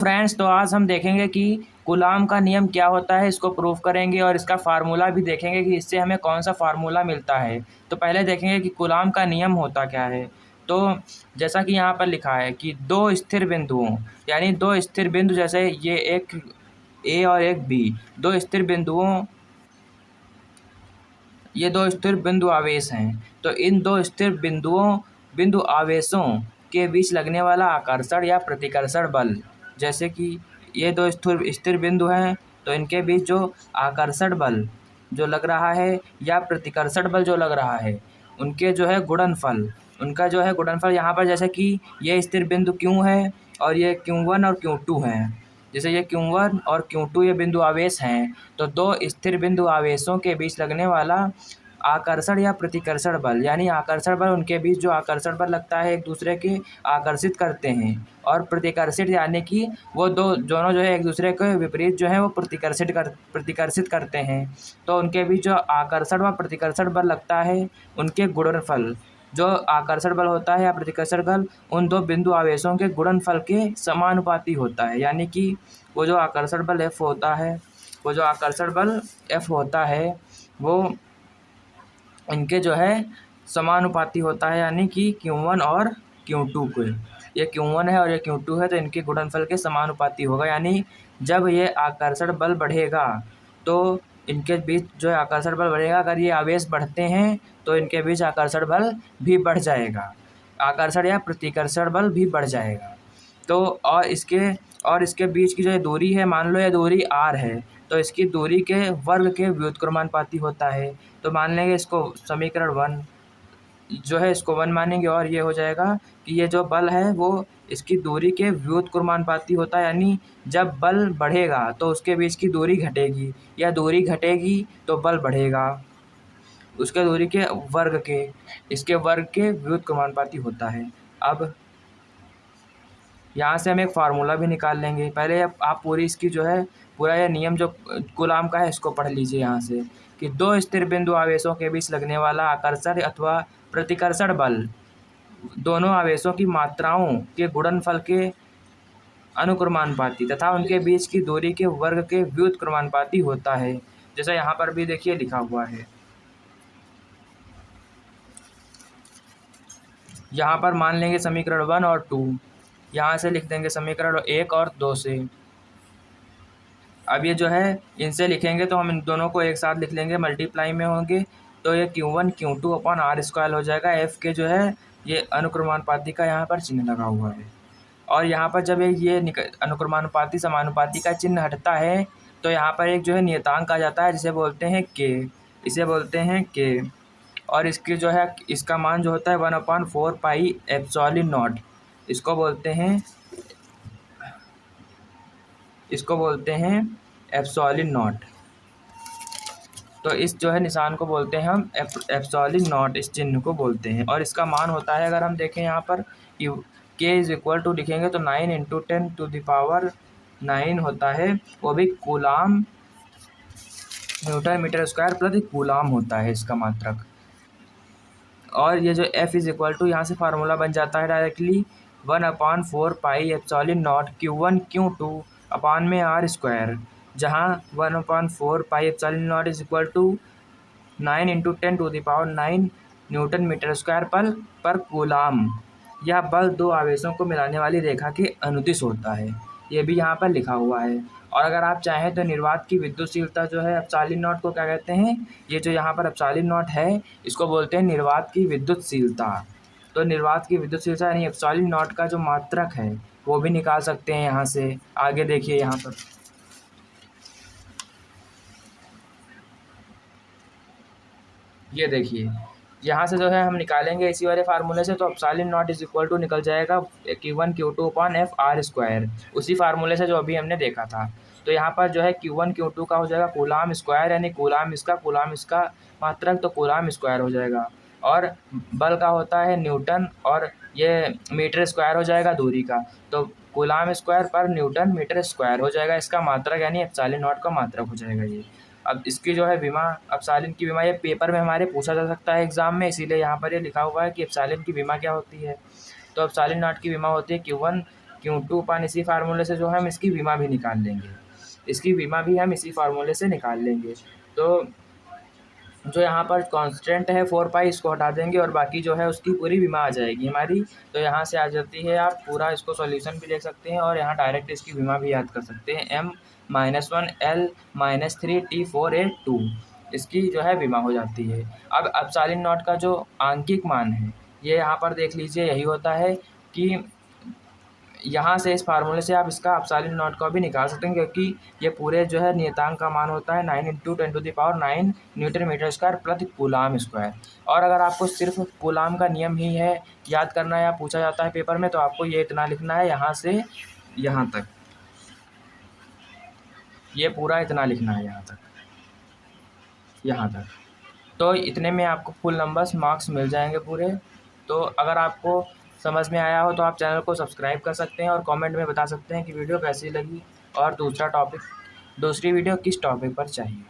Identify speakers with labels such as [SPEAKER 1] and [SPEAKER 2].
[SPEAKER 1] Friends, तो आज हम देखेंगे कि कूलाम का नियम क्या होता है, इसको प्रूव करेंगे और इसका फार्मूला भी देखेंगे कि इससे हमें कौन सा फार्मूला मिलता है। तो पहले देखेंगे कि कूलाम का नियम होता क्या है। तो जैसा कि यहाँ पर लिखा है कि दो स्थिर बिंदुओं, यानी दो स्थिर बिंदु, जैसे ये एक ए और एक बी, दो स्थिर बिंदुओं, ये दो स्थिर बिंदु आवेश हैं। तो इन दो स्थिर बिंदु आवेशों के बीच लगने वाला आकर्षण या प्रतिकर्षण बल, जैसे कि ये दो स्थिर स्थिर बिंदु हैं, तो इनके बीच जो आकर्षण बल जो लग रहा है या प्रतिकर्षण बल जो लग रहा है, उनके जो है गुणनफल, उनका जो है गुणनफल यहाँ पर, जैसे कि ये स्थिर बिंदु क्यों है और ये Q1 और Q2 हैं। जैसे ये Q1 और Q2 ये बिंदु आवेश हैं, तो दो स्थिर बिंदु आवेशों के बीच लगने वाला आकर्षण या प्रतिकर्षण बल, यानी आकर्षण बल, उनके बीच जो आकर्षण बल लगता है एक दूसरे के आकर्षित करते हैं, और प्रतिकर्षित यानी कि वो दोनों जो है एक दूसरे के विपरीत जो है वो प्रतिकर्षित करते हैं। तो उनके बीच जो आकर्षण व प्रतिकर्षण बल लगता है, उनके गुणनफल, जो आकर्षण बल होता है या प्रतिकर्षण बल, उन दो बिंदु आवेशों के गुणनफल के समानुपाती होता है। यानी कि वो जो आकर्षण बल F होता है, वो जो आकर्षण बल F होता है, वो इनके जो है समानुपाती होता है, यानी कि Q1 और Q2 के। ये Q1 है और ये Q2 है, तो इनके गुणनफल के समानुपाती होगा। यानी जब ये आकर्षण बल बढ़ेगा तो इनके बीच जो है आकर्षण बल बढ़ेगा, अगर ये आवेश बढ़ते हैं तो इनके बीच आकर्षण बल भी बढ़ जाएगा, आकर्षण या प्रतिकर्षण बल भी बढ़ जाएगा। तो और इसके बीच की जो दूरी है, मान लो ये दूरी r है, तो इसकी दूरी के वर्ग के व्युत्क्रमानुपाती होता है। तो मान लेंगे इसको समीकरण 1 जो है, इसको 1 मानेंगे, और ये हो जाएगा कि ये जो बल है वो इसकी दूरी के व्युत्क्रमानुपाती होता है। यानी जब बल बढ़ेगा तो उसके बीच की दूरी घटेगी, या दूरी घटेगी तो बल बढ़ेगा, उसके दूरी के वर्ग के, इसके वर्ग के व्युत्क्रमानुपाती होता है। अब यहाँ से हम एक फार्मूला भी निकाल लेंगे। पहले आप पूरी इसकी जो है पूरा यह नियम जो कूलाम का है इसको पढ़ लीजिए यहाँ से, कि दो स्थिर बिंदु आवेशों के बीच लगने वाला आकर्षण अथवा प्रतिकर्षण बल दोनों आवेशों की मात्राओं के गुणनफल के अनुक्रमानुपाती तथा उनके बीच की दूरी के वर्ग के व्युत्क्रमानुपाती होता है। जैसा यहाँ पर भी देखिए लिखा हुआ है। यहाँ पर मान लेंगे समीकरण 1 और 2, यहाँ से लिख देंगे समीकरण 1 और 2 से। अब ये जो है इनसे लिखेंगे तो हम इन दोनों को एक साथ लिख लेंगे, मल्टीप्लाई में होंगे, तो ये Q1 Q2 upon R square हो जाएगा। F के जो है ये अनुक्रमानुपाती का यहाँ पर चिन्ह लगा हुआ है, और यहाँ पर जब ये अनुक्रमानुपाती समानुपाती का चिन्ह हटता है तो यहाँ पर एक जो है नियतांक आ जाता है, जिसे बोलते हैं K, इसे बोलते हैं K। और इसकी जो है इसका मान जो होता है 1/4 पाई एप्सिलॉन नॉट, इसको बोलते हैं एप्सिलॉन नॉट। तो इस जो है निशान को बोलते हैं हम एप्सिलॉन नॉट, इस चिन्ह को बोलते हैं। और इसका मान होता है, अगर हम देखें यहाँ पर K इज इक्वल टू लिखेंगे तो 9 × 10⁹ होता है, वो भी कूलाम न्यूटन मीटर स्क्वायर प्रति कूलाम होता है इसका मात्रक। और ये जो F इज इक्वल टू, यहाँ से फार्मूला बन जाता है directly 1/4 pi epsilon naught Q1 Q2 upon में R स्क्वायर, जहाँ 1/4 pi epsilon naught is equal to 9 × 10⁹ newton metre square पर कूलाम। यह बल दो आवेशों को मिलाने वाली रेखा के अनुदिश होता है, ये भी यहाँ पर लिखा हुआ है। और अगर आप चाहें तो निर्वात की विद्युतशीलता जो है एप्सिलॉन नॉट को क्या कहते हैं, ये जो यहाँ पर एप्सिलॉन नॉट है इसको बोलते हैं निर्वात की विद्युतशीलता। तो निर्वात की विद्युतशीलता यानी एप्सिलॉन नॉट का जो मात्रक है वो भी निकाल सकते हैं यहाँ से। आगे देखिए यहाँ पर ये देखिए, यहाँ से जो है हम निकालेंगे इसी वाले फार्मूले से, तो epsilon naught is equal to निकल जाएगा Q1 Q2 upon F R square, उसी फार्मूले से जो अभी हमने देखा था। तो यहाँ पर जो है Q1 Q2 का हो जाएगा कूलाम स्क्वायर, यानी कूलाम इसका मात्रक, तो कूलाम स्क्वायर हो जाएगा। और बल का होता है न्यूटन, और ये मीटर स्क्वायर हो जाएगा दूरी का, तो कूलाम स्क्वायर पर न्यूटन मीटर स्क्वायर हो जाएगा इसका मात्रक, यानी एप्सिलॉन नॉट का मात्रक हो जाएगा ये। अब इसकी जो है विमा, एप्सिलॉन की विमा, ये पेपर में हमारे पूछा जा सकता है एग्जाम में, इसीलिए यहाँ पर ये लिखा हुआ है कि एप्सिलॉन की विमा क्या होती है। तो एप्सिलॉन नॉट की विमा होती है Q1 Q2 अपन इसी फार्मूले से जो है हम इसकी विमा भी निकाल लेंगे, इसकी विमा भी हम इसी फार्मूले से निकाल लेंगे। तो जो यहाँ पर कांस्टेंट है 4 पाई इसको हटा देंगे और बाकी जो है उसकी पूरी विमा आ जाएगी हमारी। तो यहाँ से आ जाती है, आप पूरा इसको सॉल्यूशन भी देख सकते हैं और यहाँ डायरेक्ट इसकी विमा भी याद कर सकते हैं। M-1L-3T482 इसकी जो है विमा हो जाती है। अब एप्सिलॉन नॉट का जो आंकिक मान है ये यहाँ पर देख लीजिए, यही होता है कि यहाँ से इस फार्मूले से आप इसका एप्सिलॉन नॉट का भी निकाल सकते हैं, क्योंकि ये पूरे जो है नियतांक का मान होता है 9 × 10⁹ न्यूटन मीटर स्क्वायर प्रति कूलाम स्क्वायर। और अगर आपको सिर्फ कूलाम का नियम ही है याद करना है या पूछा जाता है पेपर में, तो आपको ये इतना लिखना है, यहाँ से यहाँ तक, ये पूरा इतना लिखना है, यहाँ तक, यहाँ तक। तो इतने में आपको फुल नंबर्स मार्क्स मिल जाएंगे पूरे। तो अगर आपको समझ में आया हो तो आप चैनल को सब्सक्राइब कर सकते हैं और कमेंट में बता सकते हैं कि वीडियो कैसी लगी और दूसरी वीडियो किस टॉपिक पर चाहिए।